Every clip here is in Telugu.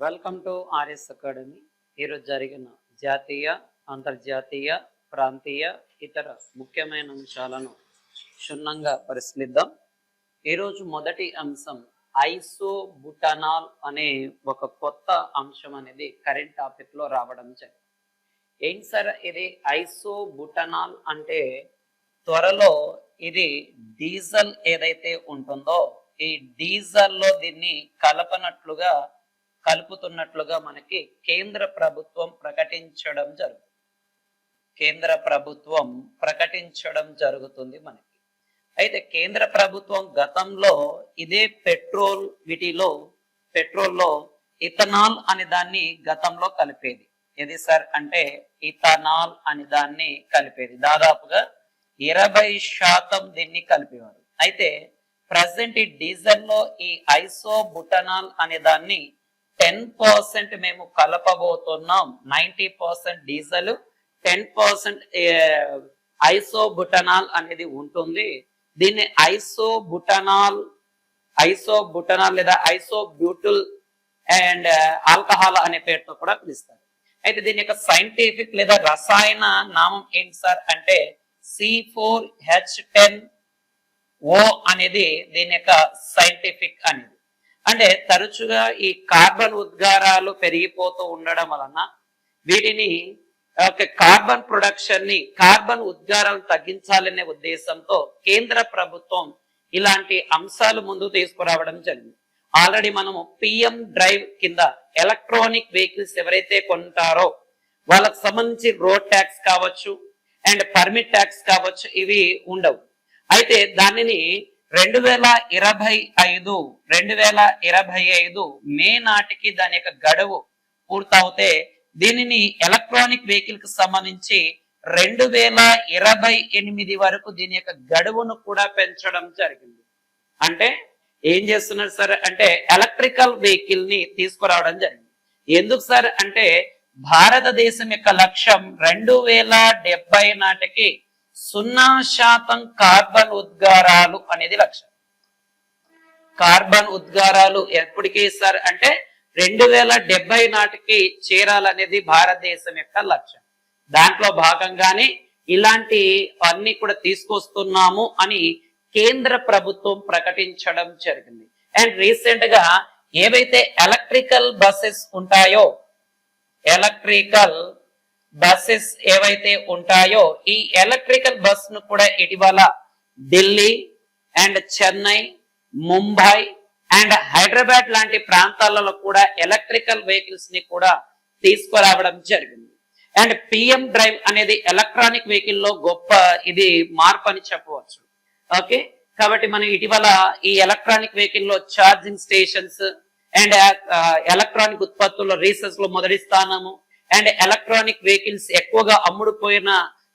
Welcome to RS academy. ఈరోజు జరిగిన జాతీయ, అంతర్జాతీయ, ప్రాంతీయ, ఇతర ముఖ్యమైన అంశాలను క్షుణ్ణంగా పరిశీలిద్దాం. ఈరోజు మొదటి అంశం ఐసోబుటనాల్ అనే ఒక కొత్త అంశం అనేది కరెంట్ టాపిక్ లో రావడం జరిగింది. ఏంటి సార్ ఇది ఐసోబుటనాల్ అంటే? త్వరలో ఇది డీజిల్ ఏదైతే ఉంటుందో ఈ డీజిల్ లో దీన్ని కలుపుతున్నట్లుగా మనకి కేంద్ర ప్రభుత్వం ప్రకటించడం జరుగుతుంది మనకి. అయితే కేంద్ర ప్రభుత్వం గతంలో ఇదే పెట్రోల్లో ఇథనాల్ అనే దాన్ని గతంలో కలిపేది. ఏది సార్ అంటే ఇథనాల్ అని దాన్ని కలిపేది. దాదాపుగా 20% దీన్ని కలిపేవారు. అయితే ప్రజెంట్ ఈ డీజిల్ లో ఈ ఐసోబుటనాల్ అనే దాన్ని 10% మేము కలపబోతున్నాం. 90% డీజిల్, 10% ఐసోబుటనాల్ అనేది ఉంటుంది. దీన్ని ఐసోబుటనాల్ లేదా ఐసోబ్యూటిల్ అండ్ ఆల్కహాల్ అనే పేరుతో కూడా పిలుస్తారు. అయితే దీని యొక్క సైంటిఫిక్ లేదా రసాయన నామం ఏంటి సార్ అంటే C4H10O అనేది దీని యొక్క సైంటిఫిక్ అనేది. అంటే తరచుగా ఈ కార్బన్ ఉద్గారాలు పెరిగిపోతూ ఉండడం వలన వీటిని కార్బన్ ప్రొడక్షన్ ని, కార్బన్ ఉద్గారాలను తగ్గించాలనే ఉద్దేశంతో కేంద్ర ప్రభుత్వం ఇలాంటి అంశాలు ముందు తీసుకురావడం జరిగింది. ఆల్రెడీ మనము పిఎం డ్రైవ్ కింద ఎలక్ట్రానిక్ వెహికల్స్ ఎవరైతే కొంటారో వాళ్ళకు సంబంధించి రోడ్ ట్యాక్స్ కావచ్చు అండ్ పర్మిట్ ట్యాక్స్ కావచ్చు, ఇవి ఉండవు. అయితే దానిని 2025 మే నాటికి దాని యొక్క గడువు పూర్తవుతే దీనిని ఎలక్ట్రానిక్ వెహికల్ కి సంబంధించి 2028 వరకు దీని యొక్క గడువును కూడా పెంచడం జరిగింది. అంటే ఏం చేస్తున్నారు సార్ అంటే ఎలక్ట్రికల్ వెహికల్ ని తీసుకురావడం జరిగింది. ఎందుకు సార్ అంటే భారతదేశం యొక్క లక్ష్యం 2070 నాటికి 0% కార్బన్ ఉద్గారాలు అనేది లక్ష్యం. కార్బన్ ఉద్గారాలు ఎప్పటికీ సార్ అంటే 2070 నాటికి చేరాలనేది భారతదేశం యొక్క లక్ష్యం. దాంట్లో భాగంగానే ఇలాంటి అన్ని కూడా తీసుకొస్తున్నాము అని కేంద్ర ప్రభుత్వం ప్రకటించడం జరిగింది. అండ్ రీసెంట్ గా ఏవైతే ఎలక్ట్రికల్ బస్సెస్ ఏవైతే ఉంటాయో ఈ ఎలక్ట్రికల్ బస్ ను కూడా ఇటీవల ఢిల్లీ అండ్ చెన్నై, ముంబై అండ్ హైదరాబాద్ లాంటి ప్రాంతాలలో కూడా ఎలక్ట్రికల్ వెహికల్స్ ని కూడా తీసుకురావడం జరిగింది. అండ్ పిఎం డ్రైవ్ అనేది ఎలక్ట్రానిక్ వెహికల్ లో గొప్ప ఇది మార్పు అని చెప్పవచ్చు. ఓకే, కాబట్టి మనం ఇటీవల ఈ ఎలక్ట్రానిక్ వెహికల్ లో ఛార్జింగ్ స్టేషన్స్ అండ్ ఎలక్ట్రానిక్ ఉత్పత్తుల్లో రీసెర్చ్ లో మొదటి స్థానము అండ్ ఎలక్ట్రానిక్ వెహికల్స్ ఎక్కువగా అమ్ముడుపోయిన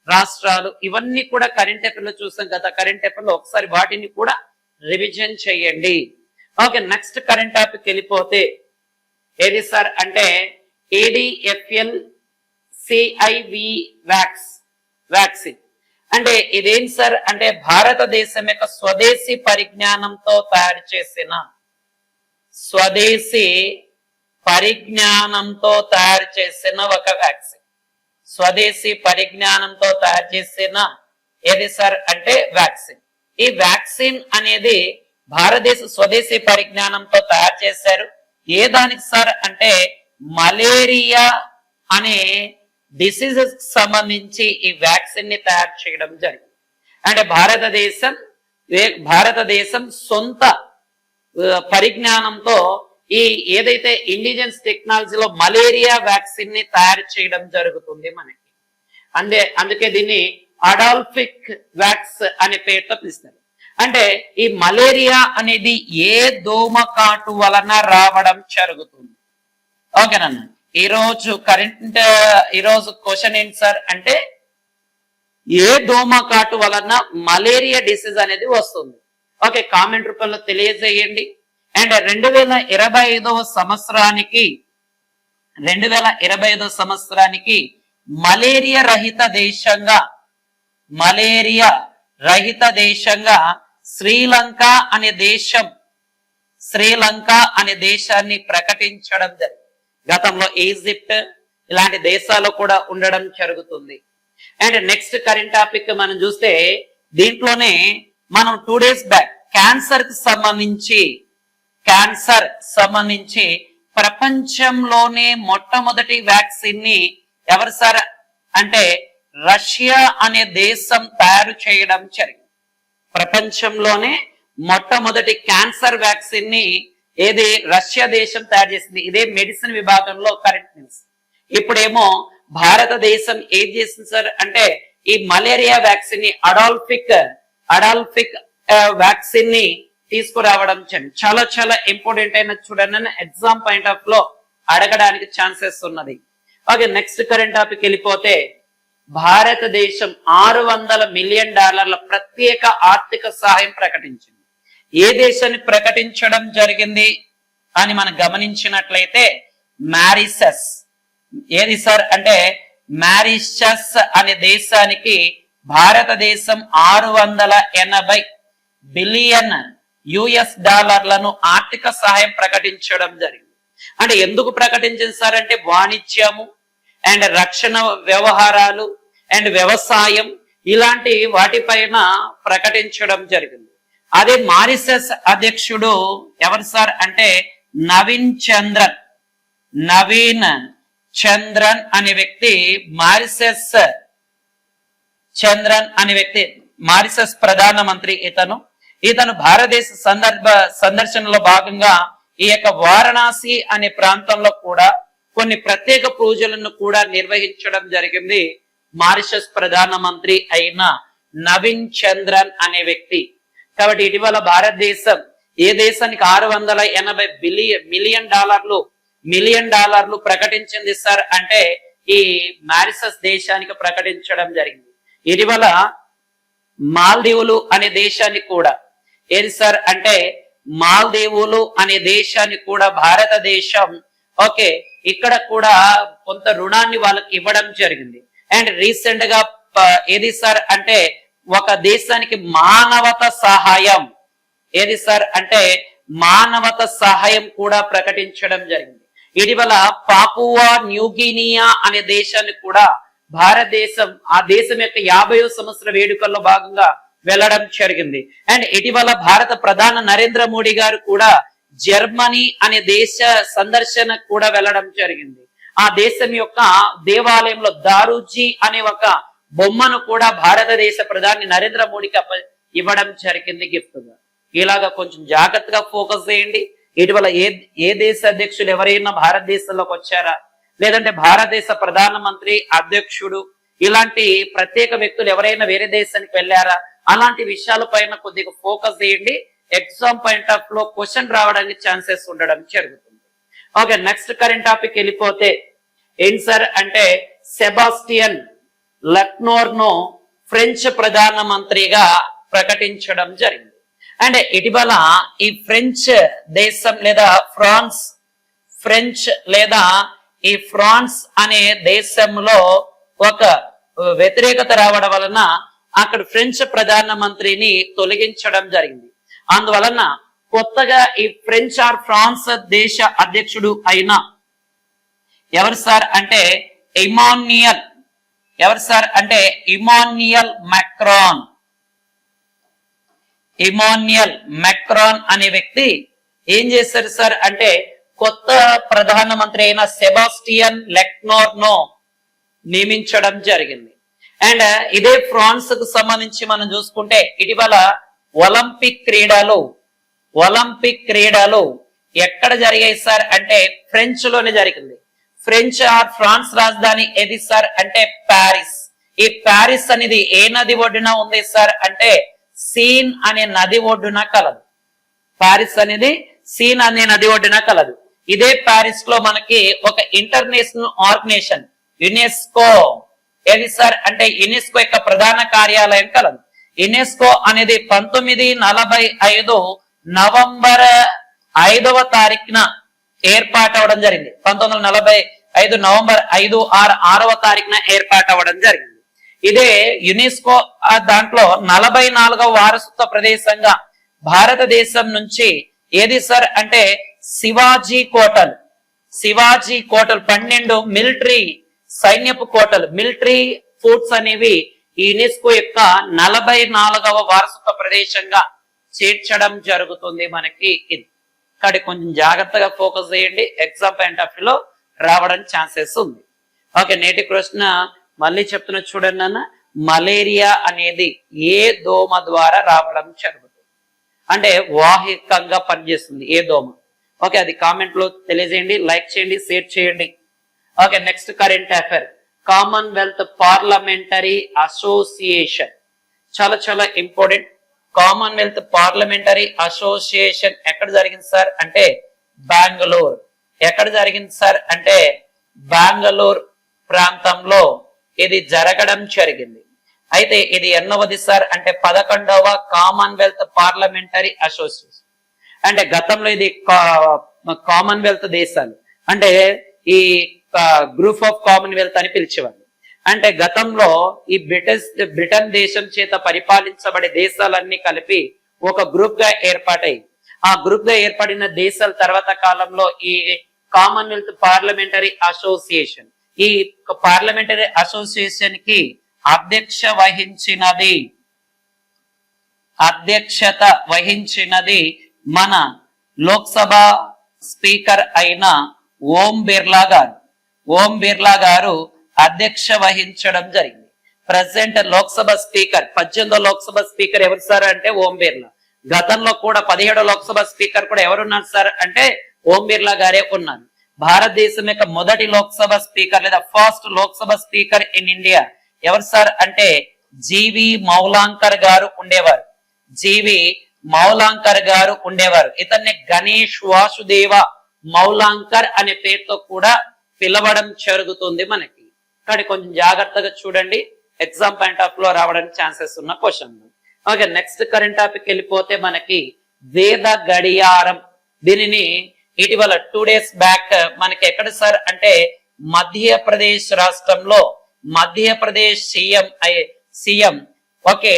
రాష్ట్రాలు, ఇవన్నీ కూడా కరెంట్ అఫైర్ లో చూసాం. గత కరెంట్ అఫైర్ లో ఒకసారి వాటిని కూడా రివిజన్ చేయండి. ఓకే, నెక్స్ట్ కరెంట్ టాపిక్ వెళ్ళిపోతే ఏది సార్ అంటే ADFL CIV వ్యాక్సిన్. అంటే ఇదేంటి సార్ అంటే భారతదేశం యొక్క స్వదేశీ పరిజ్ఞానంతో తయారు చేసిన ఒక వ్యాక్సిన్. స్వదేశీ పరిజ్ఞానంతో తయారు చేసిన ఏది సార్ అంటే వ్యాక్సిన్. ఈ వ్యాక్సిన్ అనేది భారతదేశ స్వదేశీ పరిజ్ఞానంతో తయారు చేశారు. ఏ దానికి సార్ అంటే మలేరియా అనే డిసీజెస్ సంబంధించి ఈ వ్యాక్సిన్ ని తయారు చేయడం జరిగింది. అంటే భారతదేశం సొంత పరిజ్ఞానంతో ఈ ఏదైతే ఇండిజినస్ టెక్నాలజీలో మలేరియా వ్యాక్సిన్ ని తయారు చేయడం జరుగుతుంది మనకి. అందుకే దీన్ని అడాల్ఫిక్ వ్యాక్స్ అనే పేరుతో పిలుస్తారు. అంటే ఈ మలేరియా అనేది ఏ దోమకాటు వలన రావడం జరుగుతుంది. ఓకేనన్నా, ఈరోజు క్వశ్చన్ ఏంటి సార్ అంటే ఏ దోమకాటు వలన మలేరియా డిసీజ్ అనేది వస్తుంది. ఓకే, కామెంట్ రూపంలో తెలియజేయండి. అండ్ 2025 సంవత్సరానికి మలేరియా రహిత దేశంగా శ్రీలంక అనే దేశాన్ని ప్రకటించడం జరిగింది. గతంలో ఈజిప్ట్ ఇలాంటి దేశాలు కూడా ఉండడం జరుగుతుంది. అండ్ నెక్స్ట్ కరెంట్ టాపిక్ మనం చూస్తే దీంట్లోనే మనం 2 days బ్యాక్ క్యాన్సర్ సంబంధించి ప్రపంచంలోనే మొట్టమొదటి వ్యాక్సిన్ ని ఎవరు సార్ అంటే రష్యా అనే దేశం తయారు చేయడం జరిగింది. ప్రపంచంలోనే మొట్టమొదటి క్యాన్సర్ వ్యాక్సిన్ ని ఏది రష్యా దేశం తయారు చేసింది. ఇదే మెడిసిన్ విభాగంలో కరెంట్ న్యూస్. ఇప్పుడేమో భారతదేశం ఏం చేసింది సార్ అంటే ఈ మలేరియా వ్యాక్సిన్ ని అడాల్ఫిక్ వ్యాక్సిన్ ని తీసుకురావడం చాలా చాలా ఇంపార్టెంట్ అయిన చూడండి, ఎగ్జామ్ పాయింట్ ఆఫ్ లో అడగడానికి ఛాన్సెస్ ఉన్నది. ఓకే, నెక్స్ట్ కరెంట్ టాపిక్ వెళ్ళిపోతే భారతదేశం $600 మిలియన్ ప్రత్యేక ఆర్థిక సహాయం ప్రకటించింది. ఏ దేశాన్ని ప్రకటించడం జరిగింది అని మనం గమనించినట్లయితే మారిషస్. ఏది సార్ అంటే మారిషస్ అనే దేశానికి భారతదేశం $680 బిలియన్ ఆర్థిక సహాయం ప్రకటించడం జరిగింది. అంటే ఎందుకు ప్రకటించింది సార్ అంటే వాణిజ్యము అండ్ రక్షణ వ్యవహారాలు అండ్ వ్యవసాయం ఇలాంటి వాటిపైన ప్రకటించడం జరిగింది. అదే మారిషస్ అధ్యక్షుడు ఎవరు సార్ అంటే నవీన్ చంద్రన్ అనే వ్యక్తి మారిషస్ ప్రధానమంత్రి. ఇతను భారతదేశ సందర్శనలో భాగంగా ఈ యొక్క వారణాసి అనే ప్రాంతంలో కూడా కొన్ని ప్రత్యేక పూజలను కూడా నిర్వహించడం జరిగింది. మారిషస్ ప్రధానమంత్రి అయిన నవీన్ చంద్రన్ అనే వ్యక్తి. కాబట్టి ఇటీవల భారతదేశం ఏ దేశానికి $680 మిలియన్ డాలర్లు ప్రకటించింది సార్ అంటే ఈ మారిషస్ దేశానికి ప్రకటించడం జరిగింది. ఇటీవల మాల్దీవులు అనే దేశాన్ని కూడా ఏది సార్ అంటే మాల్దీవులు అనే దేశాన్ని కూడా భారతదేశం ఓకే ఇక్కడ కూడా కొంత రుణాన్ని వాళ్ళకి ఇవ్వడం జరిగింది. అండ్ రీసెంట్ గా ఏది సార్ అంటే ఒక దేశానికి మానవత సహాయం కూడా ప్రకటించడం జరిగింది. ఇటీవల పాపువా న్యూగినియా అనే దేశాన్ని కూడా భారతదేశం ఆ దేశం యొక్క 50వ సంవత్సర వేడుకల్లో భాగంగా వెళ్ళడం జరిగింది. అండ్ ఇటీవల భారత ప్రధాని నరేంద్ర మోడీ గారు కూడా జర్మనీ అనే దేశ సందర్శన కూడా వెళ్ళడం జరిగింది. ఆ దేశం యొక్క దేవాలయంలో దారుజీ అనే ఒక బొమ్మను కూడా భారతదేశ ప్రధాని నరేంద్ర మోడీకి ఇవ్వడం జరిగింది గిఫ్ట్ గా. ఇలాగా కొంచెం జాగ్రత్తగా ఫోకస్ చేయండి. ఇటీవల ఏ దేశ అధ్యక్షులు ఎవరైనా భారతదేశంలోకి వచ్చారా, లేదంటే భారతదేశ ప్రధానమంత్రి అధ్యక్షుడు ఇలాంటి ప్రత్యేక వ్యక్తులు ఎవరైనా వేరే దేశానికి వెళ్ళారా, అలాంటి విషయాల పైన కొద్దిగా ఫోకస్ చేయండి. ఎగ్జామ్ పాయింట్ ఆఫ్ లో క్వశ్చన్ రావడానికి ఛాన్సెస్ ఉండడం జరుగుతుంది. ఓకే, నెక్స్ట్ కరెంట్ టాపిక్ వెళ్ళిపోతే ఏం సార్ అంటే సెబాస్టియన్ లెక్నోర్ను ఫ్రెంచ్ ప్రధానమంత్రిగా ప్రకటించడం జరిగింది. అండ్ ఇటీవల ఈ ఫ్రెంచ్ దేశం లేదా ఫ్రాన్స్ అనే దేశంలో ఒక వ్యతిరేకత రావడం వలన అక్కడ ఫ్రెంచ్ ప్రధానమంత్రిని తొలగించడం జరిగింది. అందువలన కొత్తగా ఈ ఫ్రాన్స్ దేశ అధ్యక్షుడు అయిన ఎవరు సార్ అంటే ఇమాన్యుయల్ మెక్రాన్ అనే వ్యక్తి ఏం చేశారు సార్ అంటే కొత్త ప్రధానమంత్రి అయిన సెబాస్టియన్ లెక్నోర్ ను నియమించడం జరిగింది. అండ్ ఇదే ఫ్రాన్స్ కు సంబంధించి మనం చూసుకుంటే ఇటీవల ఒలింపిక్ క్రీడలు ఎక్కడ జరిగాయి సార్ అంటే ఫ్రెంచ్ లోనే జరిగింది. ఫ్రాన్స్ రాజధాని ఏది సార్ అంటే ప్యారిస్. ఈ ప్యారిస్ అనేది ఏ నది ఒడ్డున ఉంది సార్ అంటే సీన్ అనే నది ఒడ్డున కలదు. ఇదే ప్యారిస్ లో మనకి ఒక ఇంటర్నేషనల్ ఆర్గనైజేషన్ యునెస్కో ఏది సార్ అంటే యునెస్కో యొక్క ప్రధాన కార్యాలయం కలదు. యునెస్కో అనేది 1945 నవంబర్ 5వ తారీఖున ఏర్పాటవడం జరిగింది. 1945 నవంబర్ 6వ తారీఖున ఏర్పాటవడం జరిగింది. ఇదే యునెస్కో దాంట్లో 44వ వారసత్వ ప్రదేశంగా భారతదేశం నుంచి ఏది సార్ అంటే శివాజీ శివాజీ కోటలు 12 మిలిటరీ సైన్యపు కోటలు, మిలిటరీ ఫోర్ట్స్ అనేవి యునెస్కో యొక్క 44వ వారసత్వ ప్రదేశంగా చేర్చడం జరుగుతుంది మనకి. ఇది ఇక్కడ కొంచెం జాగ్రత్తగా ఫోకస్ చేయండి, ఎగ్జామ్ పాయింట్ ఆఫ్ వ్యూలో రావడం ఛాన్సెస్ ఉంది. ఓకే, నేటి ప్రశ్న మళ్ళీ చెప్తున్నా చూడండి అన్న. మలేరియా అనేది ఏ దోమ ద్వారా రావడం జరుగుతుంది? అంటే వాహికంగా పనిచేస్తుంది ఏ దోమ? ఓకే, అది కామెంట్ లో తెలియజేయండి, లైక్ చేయండి, షేర్ చేయండి. Okay, next current affair. Commonwealth parliamentary association చాలా చాలా ఇంపార్టెంట్. కామన్వెల్త్ పార్లమెంటరీ అసోసియేషన్ ఎక్కడ జరిగింది సార్ అంటే బెంగళూరు. ఎక్కడ జరిగింది సార్ అంటే బెంగళూరు ప్రాంతంలో ఇది జరగడం జరిగింది. అయితే ఇది ఎన్నవది సార్ అంటే 11వ కామన్వెల్త్ పార్లమెంటరీ అసోసియేషన్. అంటే గతంలో ఇది కామన్వెల్త్ దేశాలు అంటే ఈ గ్రూప్ ఆఫ్ కామన్వెల్త్ అని పిలిచేవాళ్ళు. అంటే గతంలో ఈ బ్రిటన్ దేశం చేత పరిపాలించబడే దేశాలన్నీ కలిపి ఒక గ్రూప్ గా ఏర్పాటై, ఆ గ్రూప్ గా ఏర్పడిన దేశాల తర్వాత కాలంలో ఈ కామన్వెల్త్ పార్లమెంటరీ అసోసియేషన్, ఈ పార్లమెంటరీ అసోసియేషన్ కి అధ్యక్షత వహించినది మన లోక్సభ స్పీకర్ అయిన ఓం బిర్లా గారు. ఓం బిర్లా గారు అధ్యక్ష వహించడం జరిగింది. ప్రెసిడెంట్ లోక్సభ స్పీకర్ 18వ లోక్సభ స్పీకర్ ఎవరు సార్ అంటే ఓం బిర్లా. గతంలో కూడా 17వ లోక్సభ స్పీకర్ కూడా ఎవరున్నారు సార్ అంటే ఓం బిర్లా గారే ఉన్నారు. భారతదేశం యొక్క మొదటి లోక్సభ స్పీకర్ లేదా first Lok Sabha speaker in India ఎవరు సార్ అంటే జీవి మౌలాంకర్ గారు ఉండేవారు. జీవి మౌలాంకర్ గారు ఉండేవారు. ఇతన్ని గణేష్ వాసుదేవ మౌలాంకర్ అనే పేరుతో కూడా పిలవడం జరుగుతుంది మనకి. ఇక్కడ కొంచెం జాగ్రత్తగా చూడండి, ఎగ్జామ్ పాయింట్ ఆఫ్ లో రావడానికి ఛాన్సెస్ ఉన్న question. Okay, next current topic వెళ్ళిపోతే మనకి వేద గడియారం. దీనిని ఇటీవల 2 days బ్యాక్ మనకి ఎక్కడ సార్ అంటే మధ్యప్రదేశ్ రాష్ట్రంలో మధ్యప్రదేశ్ సీఎం ఓకే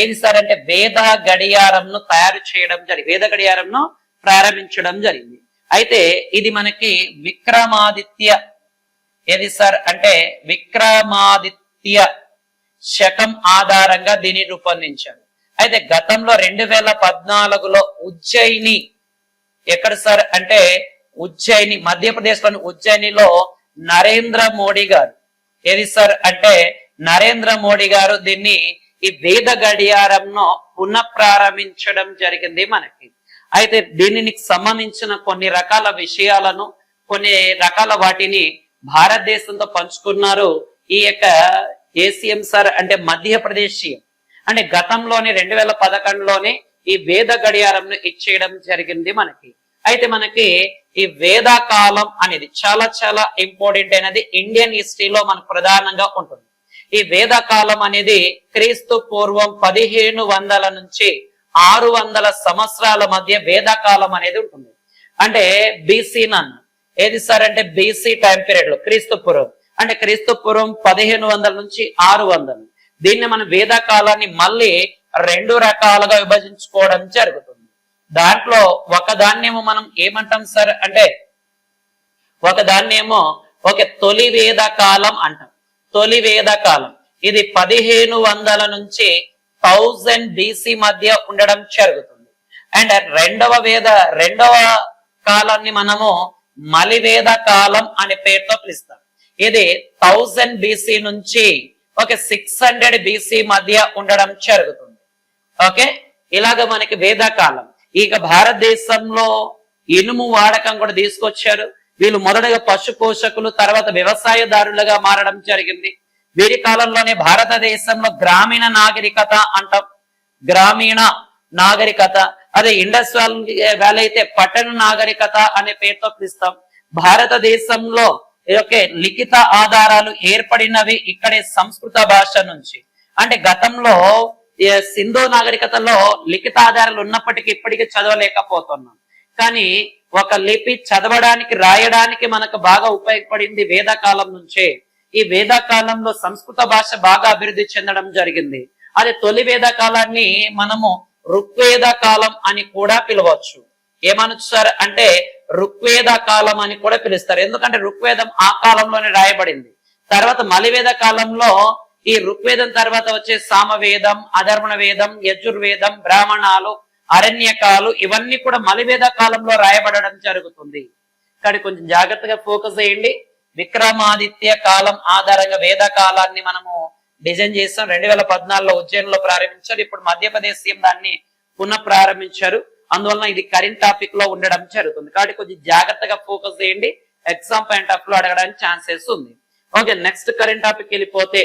ఏది సార్ అంటే వేద గడియారంను తయారు చేయడం జరిగింది, వేద గడియారంను ప్రారంభించడం జరిగింది. అయితే ఇది మనకి విక్రమాదిత్య ఏది సార్ అంటే విక్రమాదిత్య శకం ఆధారంగా దీన్ని రూపొందించారు. అయితే గతంలో 2014లో ఉజ్జయిని ఎక్కడ సార్ అంటే ఉజ్జయిని మధ్యప్రదేశ్ లోని ఉజ్జయినిలో నరేంద్ర మోడీ గారు ఏది సార్ అంటే నరేంద్ర మోడీ గారు దీన్ని ఈ వేద గడియారంను పునఃప్రారంభించడం జరిగింది మనకి. అయితే దీనికి సంబంధించిన కొన్ని రకాల విషయాలను కొన్ని రకాల వాటిని భారతదేశంతో పంచుకున్నారు ఈ యొక్క ఏసీఎం సార్ అంటే మధ్యప్రదేశ్ సీఎం. అంటే గతంలోనే 2011లోనే ఈ వేద గడియారంను ఇచ్చేయడం జరిగింది మనకి. అయితే మనకి ఈ వేద కాలం అనేది చాలా చాలా ఇంపార్టెంట్ అయినది ఇండియన్ హిస్టరీలో మనకు ప్రధానంగా ఉంటుంది. ఈ వేద కాలం అనేది క్రీస్తు పూర్వం 1500 నుంచి 600 సంవత్సరాల మధ్య వేద కాలం అనేది ఉంటుంది. అంటే బీసీ నన్ను ఏది సార్ అంటే బీసీ టైం పీరియడ్ లో క్రీస్తు పూర్వం అంటే క్రీస్తు పూర్వం 1500 నుంచి 600. దీన్ని మన వేద కాలాన్ని మళ్ళీ 2 రకాలుగా విభజించుకోవడం జరుగుతుంది. దాంట్లో ఒకదాన్నేమో మనం ఏమంటాం సార్ అంటే ఒకదాన్నేమో తొలి వేద కాలం అంటాం. తొలి వేద కాలం ఇది 1500 నుంచి 1000 BC మధ్య ఉండడం జరుగుతుంది. అండ్ రెండవ కాలాన్ని మనము మలివేద కాలం అనే పేరుతో పిలుస్తాం. ఇది 1000 BC నుంచి 600 BC మధ్య ఉండడం జరుగుతుంది. ఓకే, ఇలాగ మనకి వేద కాలం. ఇక భారతదేశంలో ఇనుము వాడకం కూడా తీసుకొచ్చారు. వీళ్ళు మొదటగా పశు పోషకులు, తర్వాత వ్యవసాయదారులుగా మారడం జరిగింది. వీరి కాలంలోనే భారతదేశంలో గ్రామీణ నాగరికత అంటాం, గ్రామీణ నాగరికత. అదే ఇండస్ వ్యాలీ అయితే పట్టణ నాగరికత అనే పేరుతో పిలుస్తాం. భారతదేశంలో లిఖిత ఆధారాలు ఏర్పడినవి ఇక్కడే సంస్కృత భాష నుంచి. అంటే గతంలో సింధు నాగరికతలో లిఖిత ఆధారాలు ఉన్నప్పటికీ ఇప్పటికీ చదవలేకపోతున్నాం. కానీ ఒక లిపి చదవడానికి రాయడానికి మనకు బాగా ఉపయోగపడింది వేదకాలం నుంచే. ఈ వేదకాలంలో సంస్కృత భాష బాగా అభివృద్ధి చెందడం జరిగింది. అదే తొలి వేద కాలాన్ని మనము ఋగ్వేద కాలం అని కూడా పిలవచ్చు. ఏమనొచ్చు సార్ అంటే ఋగ్వేద కాలం అని కూడా పిలుస్తారు. ఎందుకంటే ఋగ్వేదం ఆ కాలంలోనే రాయబడింది. తర్వాత మలివేద కాలంలో ఈ ఋగ్వేదం తర్వాత వచ్చే సామవేదం, అధర్వణ వేదం, యజుర్వేదం, బ్రాహ్మణాలు, అరణ్యకాలు ఇవన్నీ కూడా మలివేద కాలంలో రాయబడడం జరుగుతుంది. ఇక్కడ కొంచెం జాగ్రత్తగా ఫోకస్ చేయండి. విక్రమాదిత్య కాలం ఆధారంగా వేద కాలాన్ని మనము డిజైన్ చేస్తాం. 2014లో ఉజ్జయిన్లో ప్రారంభించారు. ఇప్పుడు మధ్యప్రదేశ్ సీఎం దాన్ని పునః ప్రారంభించారు. అందువలన ఇది కరెంట్ టాపిక్ లో ఉండడం జరుగుతుంది. కాబట్టి కొంచెం జాగ్రత్తగా ఫోకస్ చేయండి. ఎగ్జామ్ పాయింట్ ఆఫ్ లో అడగడానికి ఛాన్సెస్ ఉంది. ఓకే, నెక్స్ట్ కరెంట్ టాపిక్ వెళ్ళిపోతే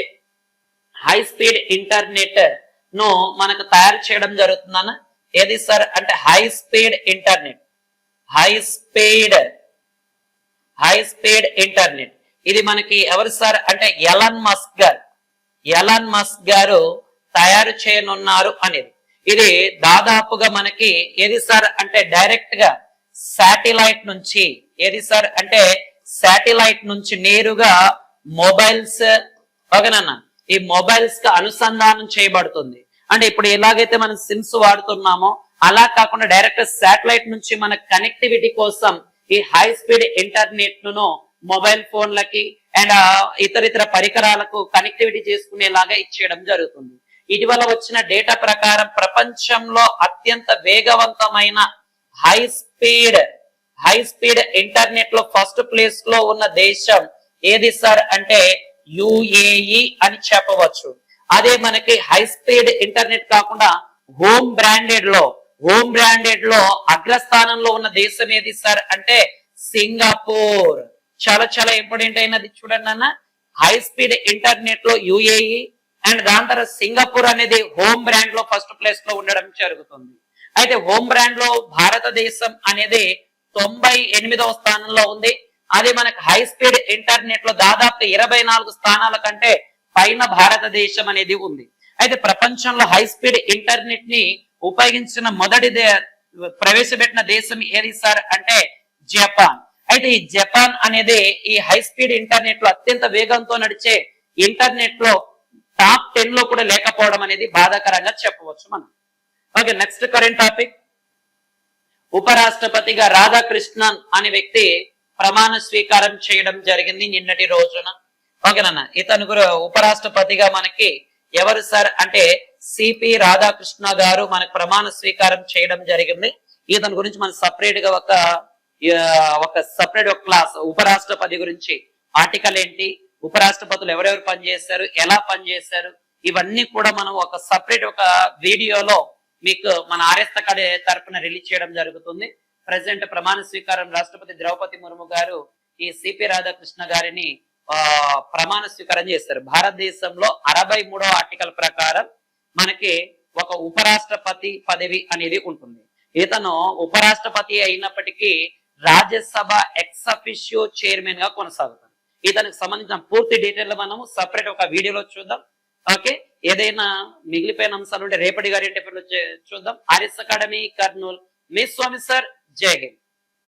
హై స్పీడ్ ఇంటర్నెట్ ను మనకు తయారు చేయడం జరుగుతుందన్న ఏది సార్ అంటే high speed internet. High speed internet ఇది మనకి ఎవరు సార్ అంటే ఎలాన్ మస్క్ గారు తయారు చేయనున్నారు అనేది. ఇది దాదాపుగా మనకి ఏది సార్ అంటే డైరెక్ట్ గా శాటిలైట్ నుంచి ఏది సార్ అంటే శాటిలైట్ నుంచి నేరుగా మొబైల్స్ ఓకేనన్నా ఈ మొబైల్స్ కి అనుసంధానం చేయబడుతుంది. అంటే ఇప్పుడు ఎలాగైతే మనం సిమ్స్ వాడుతున్నామో అలా కాకుండా డైరెక్ట్ శాటిలైట్ నుంచి మన కనెక్టివిటీ కోసం ఈ హై స్పీడ్ ఇంటర్నెట్ ను మొబైల్ ఫోన్లకి అండ్ ఇతర పరికరాలకు కనెక్టివిటీ చేసుకునేలాగా ఇచ్చేయడం జరుగుతుంది. ఇటీవల వచ్చిన డేటా ప్రకారం ప్రపంచంలో అత్యంత వేగవంతమైన హై స్పీడ్ ఇంటర్నెట్ లో ఫస్ట్ ప్లేస్ లో ఉన్న దేశం ఏది సార్ అంటే యుఏఈ అని చెప్పవచ్చు. అదే మనకి హై స్పీడ్ ఇంటర్నెట్ కాకుండా హోమ్ బ్రాండెడ్ లో అగ్రస్థానంలో ఉన్న దేశం ఏది సార్ అంటే సింగపూర్. చాలా చాలా ఇంపార్టెంట్ అయినది చూడండి అన్న. హై స్పీడ్ ఇంటర్నెట్ లో యుఏఈ అండ్ దాని తర్వాత సింగపూర్ అనేది హోమ్ బ్రాండ్ లో ఫస్ట్ ప్లేస్ లో ఉండడం జరుగుతుంది. అయితే హోమ్ బ్రాండ్ లో భారతదేశం అనేది 98వ స్థానంలో ఉంది. అదే మనకు హై స్పీడ్ ఇంటర్నెట్ లో దాదాపు 24 స్థానాల కంటే పైన భారతదేశం అనేది ఉంది. అయితే ప్రపంచంలో హై స్పీడ్ ఇంటర్నెట్ ని ఉపయోగించిన ప్రవేశపెట్టిన దేశం ఏది సార్ అంటే జపాన్. అయితే ఈ జపాన్ అనేది ఈ హై స్పీడ్ ఇంటర్నెట్ లో అత్యంత వేగంతో నడిచే ఇంటర్నెట్ లో టాప్ 10 లో కూడా లేకపోవడం అనేది బాధాకరంగా చెప్పవచ్చు మనం. Okay, next current topic. ఉపరాష్ట్రపతిగా రాధాకృష్ణన్ అనే వ్యక్తి ప్రమాణ స్వీకారం చేయడం జరిగింది నిన్నటి రోజున. ఓకేనన్నా, ఇతను ఉపరాష్ట్రపతిగా మనకి ఎవరు సార్ అంటే సిపి రాధాకృష్ణ గారు మనకు ప్రమాణ స్వీకారం చేయడం జరిగింది. ఇతని గురించి మనం సపరేట్ గా ఒక క్లాస్ ఉపరాష్ట్రపతి గురించి ఆర్టికల్ ఏంటి, ఉపరాష్ట్రపతులు ఎవరెవరు పనిచేస్తారు, ఎలా పనిచేస్తారు, ఇవన్నీ కూడా మనం ఒక సపరేట్ ఒక వీడియోలో మీకు మన ఆర్ఎస్ అకాడమీ తరపున రిలీజ్ చేయడం జరుగుతుంది. ప్రెసిడెంట్ ప్రమాణ స్వీకారం రాష్ట్రపతి ద్రౌపది ముర్ము గారు ఈ సిపి రాధాకృష్ణ గారిని ప్రమాణ స్వీకారం చేస్తారు. భారతదేశంలో 63వ ఆర్టికల్ ప్రకారం మనకి ఒక ఉపరాష్ట్రపతి పదవి అనేది ఉంటుంది. ఇతను ఉపరాష్ట్రపతి అయినప్పటికీ రాజ్యసభ ఎక్స్ అఫిషియో చైర్మన్ గా కొనసాగుతారు. ఇతనికి సంబంధించిన పూర్తి డీటెయిల్ మనము సపరేట్ ఒక వీడియోలో చూద్దాం. ఓకే, ఏదైనా మిగిలిపోయిన అంశాలు ఉంటే రేపటి గారి చూద్దాం. RS academy Kurnool. మీ స్వామి సార్, జై హింద్.